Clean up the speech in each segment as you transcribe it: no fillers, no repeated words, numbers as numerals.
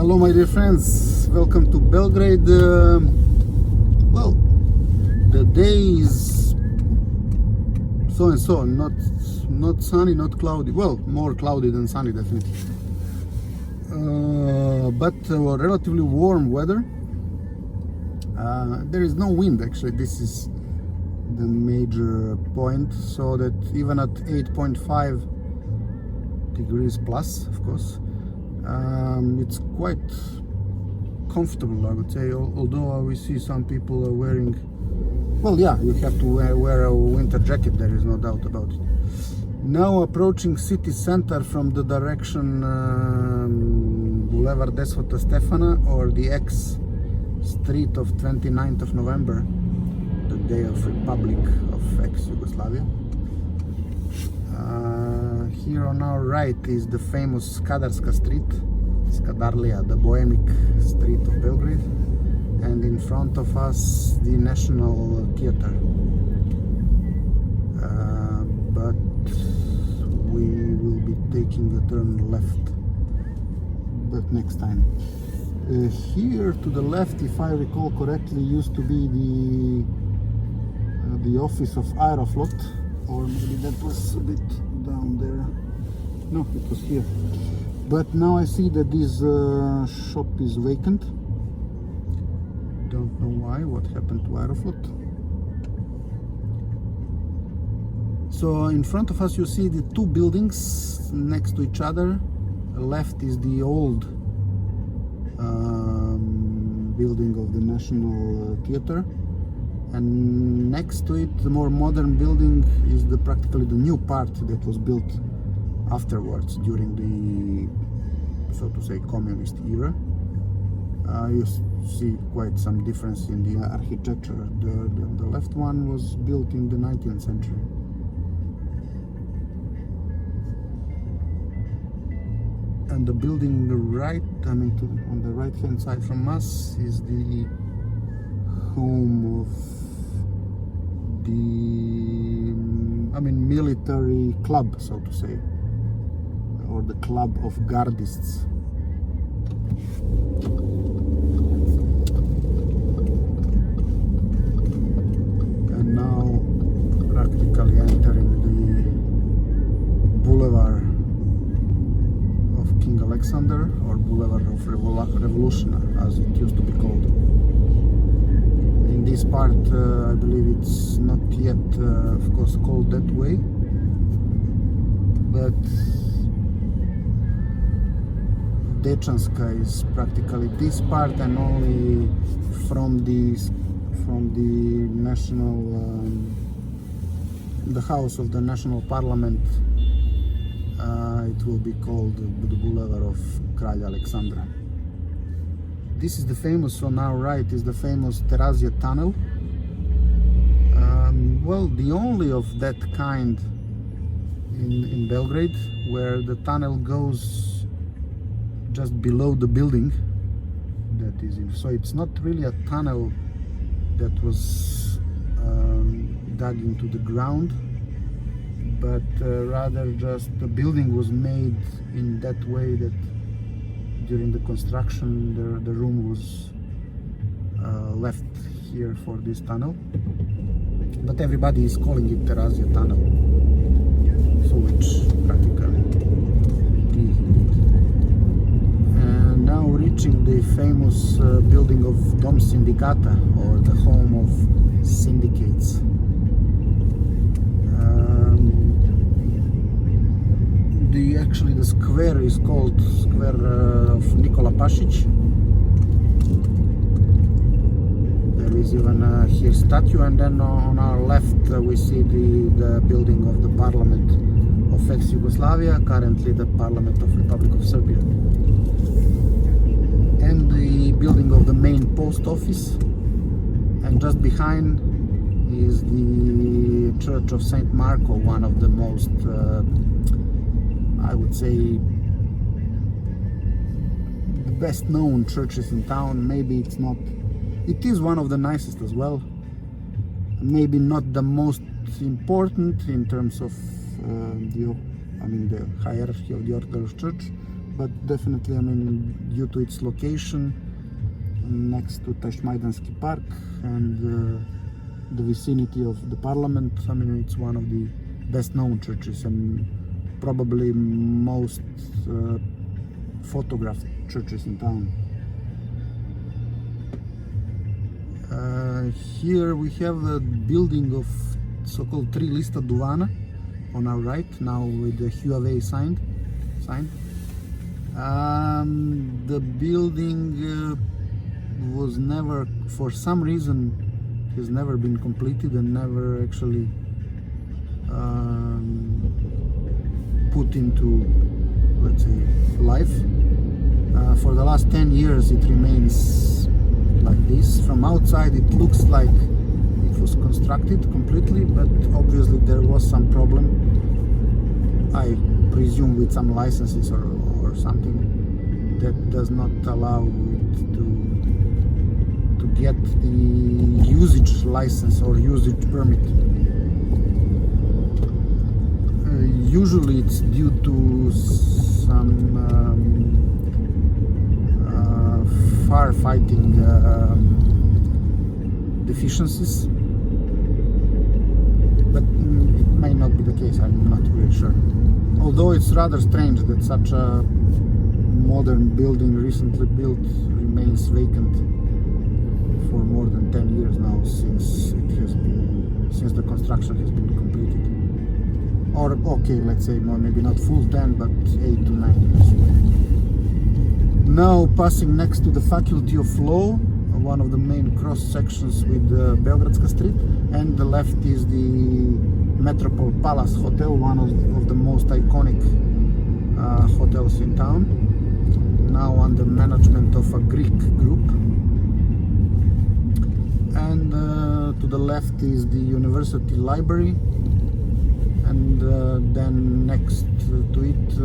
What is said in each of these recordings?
Hello my dear friends, welcome to Belgrade. Well, the day is so and so, not sunny, not cloudy. Well, more cloudy than sunny definitely, but relatively warm weather. There is no wind actually. This is the major point, so that even at 8.5 degrees plus, of course, it's quite comfortable, I would say, although we see some people are wearing, well, yeah, you have to wear a winter jacket, there is no doubt about it. Now approaching city center from the direction Bulevar Stefana, or the ex-street of 29th of November, the day of Republic of ex-Yugoslavia. Here on our right is the famous Skadarska street, Skadarlija, the bohemic street of Belgrade, and in front of us the National Theater. But we will be taking a turn left, but next time. Here to the left, if I recall correctly, used to be the office of Aeroflot, or maybe that was a bit down there. No, it was here. But now I see that this shop is vacant. Don't know why, what happened to Aeroflot. So in front of us you see the two buildings next to each other. Left is the old building of the National Theater, and next to it, the more modern building, is practically the new part that was built afterwards during the, so to say, communist era. You see quite some difference in the architecture. The left one was built in the 19th century. And the building right, on the right hand side from us, is the home of the military club, so to say, or the club of Gardists. And now practically entering the Boulevard of King Alexander, or Boulevard of Revolutioner, as it used to be called. In this part, I believe it's not yet, of course, called that way, but Dechanska is practically this part, and only from the national, the house of the National Parliament, it will be called the Bulevar of Kralja Aleksandra. This is the famous, on our right is the famous Terazija tunnel. Well, the only of that kind in Belgrade, where the tunnel goes just below the building that is in. So it's not really a tunnel that was dug into the ground, but rather just the building was made in that way that during the construction the room was left here for this tunnel. But everybody is calling it Terazija tunnel, so which practically it is indeed. And now reaching the famous building of Dom Sindicata, or the home of syndicates. Actually the square is called Square of Nikola Pasic. There is even here statue, and then on our left we see the building of the Parliament of ex-Yugoslavia, currently the Parliament of Republic of Serbia, and the building of the main post office. And just behind is the Church of Saint Marco, one of the most I would say the best known churches in town. Maybe it's not, it is one of the nicest as well. Maybe not the most important in terms of the hierarchy of the Orthodox Church, but definitely, I mean, due to its location next to Tašmajdanski Park and the vicinity of the parliament, I mean, it's one of the best known churches and probably most photographed churches in town. Here we have the building of so-called 3 lista Duvana on our right, now with the Huawei sign. The building was never, for some reason, has never been completed and never actually put into, let's say, life. For the last 10 years it remains like this. From outside it looks like it was constructed completely, but obviously there was some problem, I presume with some licenses or something that does not allow it to get the usage license or usage permit. Usually it's due to some firefighting deficiencies, but it may not be the case, I'm not really sure. Although it's rather strange that such a modern building, recently built, remains vacant for more than 10 years now, since the construction has been completed. Or okay, let's say maybe not full 10, but 8 to 9 years. Now passing next to the Faculty of Law, one of the main cross sections with Belgradska Street, and the left is the Metropol Palace Hotel, one of the most iconic hotels in town, now under management of a Greek group. And to the left is the University Library, and then next to it,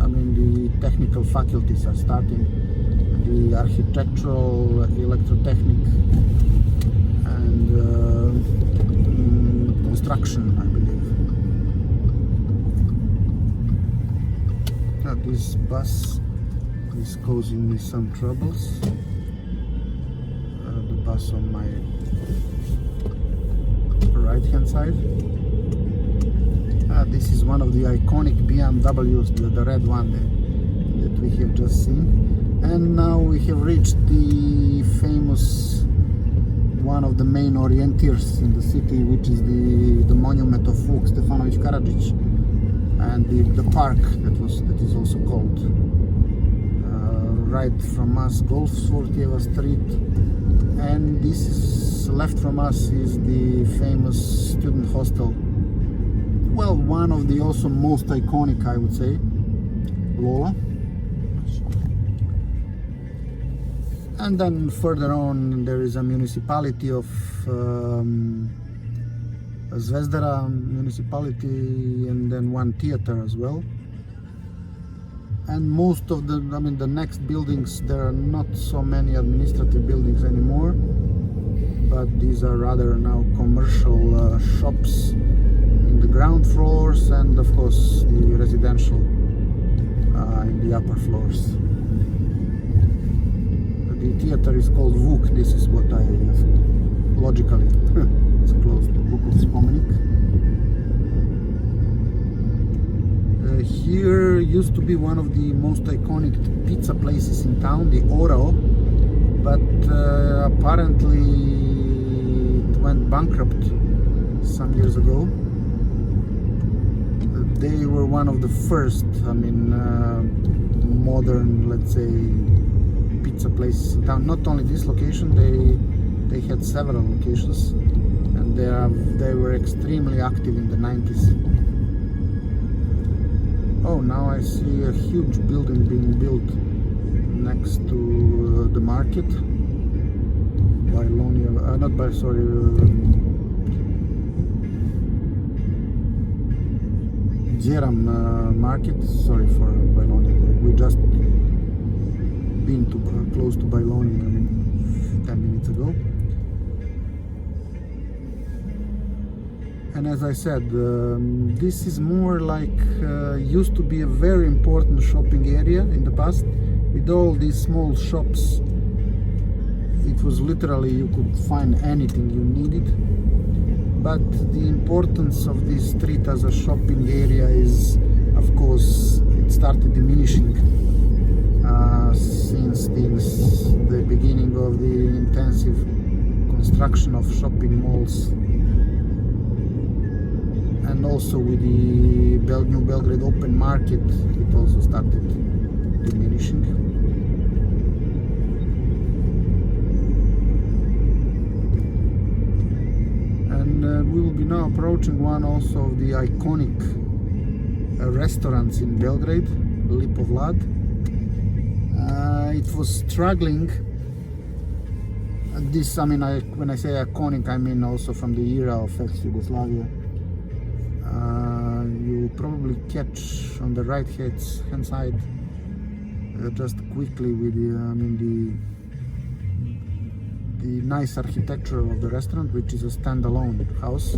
I mean, the technical faculties are starting, the architectural, electrotechnic, and construction, I believe. Now this bus is causing me some troubles. The bus on my right hand side. This is one of the iconic BMWs, the red one that we have just seen. And now we have reached the famous, one of the main orientiers in the city, which is the monument of Vuk Stefanović Karadžić, and the park that is also called. Right from us, Golfsvortjeva Street, and this is left from us is the famous student hostel. Well, one of the also most iconic, I would say, Lola. And then further on there is a municipality of Zvezdara municipality, and then one theater as well. And most of the next buildings, there are not so many administrative buildings anymore, but these are rather now commercial shops in the ground floors, and of course the residential in the upper floors. The theater is called Vuk. This is what I logically it's close to Vukov Spomenik. Here used to be one of the most iconic pizza places in town, the Oro, but apparently it went bankrupt some years ago. They were one of the first, modern, let's say, pizza places in town. Not only this location, they had several locations, and they were extremely active in the 90s. Oh, now I see a huge building being built next to the market. Djeram market. Sorry for Bailonia. We just been close to Bailonia 10 minutes ago. And as I said, this is more like used to be a very important shopping area in the past, with all these small shops. It was literally, you could find anything you needed. But the importance of this street as a shopping area is, of course, it started diminishing since the beginning of the intensive construction of shopping malls, and also with the new Belgrade open market, it also started diminishing. And we will be now approaching one also of the iconic restaurants in Belgrade, Lipovlad. It was struggling. This, I mean, when I say iconic, I mean also from the era of ex-Yugoslavia. You probably catch on the right hand side, just quickly with the nice architecture of the restaurant, which is a standalone house.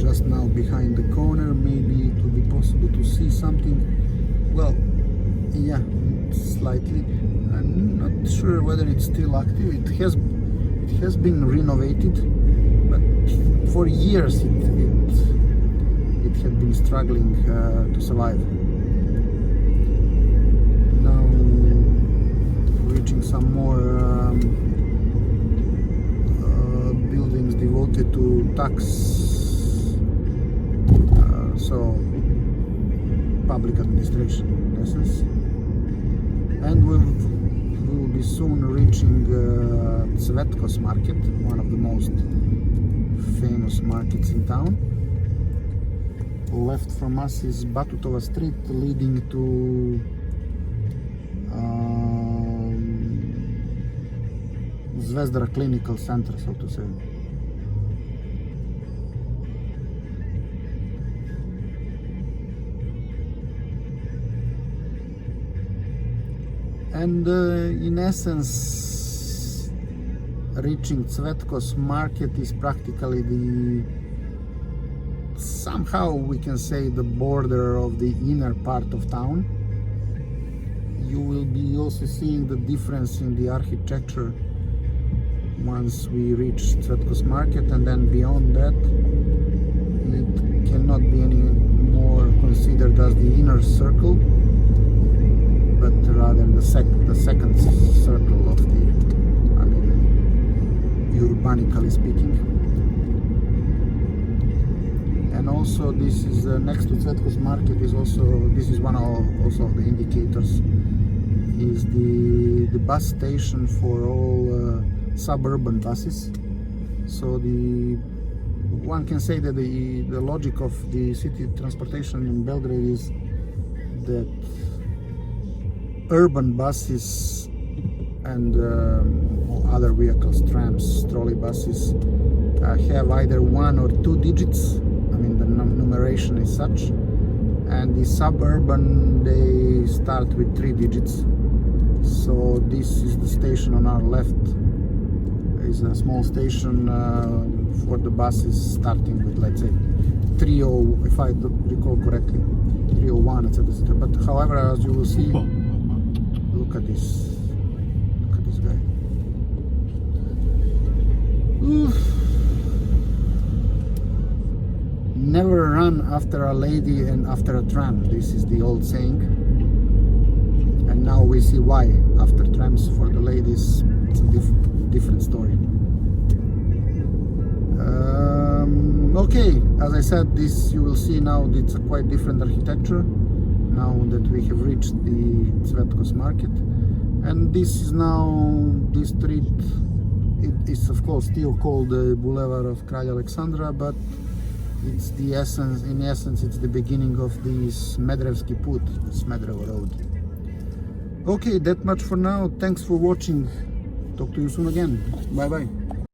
Just now behind the corner, maybe it will be possible to see something. Well, yeah, slightly. I'm not sure whether it's still active. It has been renovated, but for years it had been struggling to survive. Now reaching some more buildings devoted to tax, so public administration in essence. And we will be soon reaching Celebcos Market, one of the most famous markets in town. Left from us is Batutova Street, leading to Zvezdara Clinical Center, so to say. And in essence, reaching Celebcos Market is practically somehow we can say the border of the inner part of town. You will be also seeing the difference in the architecture once we reach Celebcos Market, and then beyond that it cannot be any more considered as the inner circle, but rather the second circle of the, I mean, urbanically speaking. And also this is next to Celebcos Market is also, this is one of also the indicators, is the bus station for all suburban buses. So one can say that the logic of the city transportation in Belgrade is that urban buses and other vehicles, trams, trolley buses, have either 1 or 2 digits. I mean, the numeration is such, and the suburban, they start with 3 digits. So this is the station on our left. Is a small station for the buses starting with, let's say, 30, if I recall correctly, 301, etc., etc. But however, as you will see, look at this guy. Oof. Never run after a lady and after a tram. This is the old saying. And now we see why. After trams for the ladies, it's a different story. Okay, as I said, this you will see now, it's a quite different architecture now that we have reached the Celebcos Market. And this is now, this street, it is of course still called the Bulevar Kralja Aleksandra, but it's the essence, in essence, it's the beginning of the Smederevski Put, the Smederevo Road. Okay, that much for now. Thanks for watching. Talk to you soon again. Bye bye.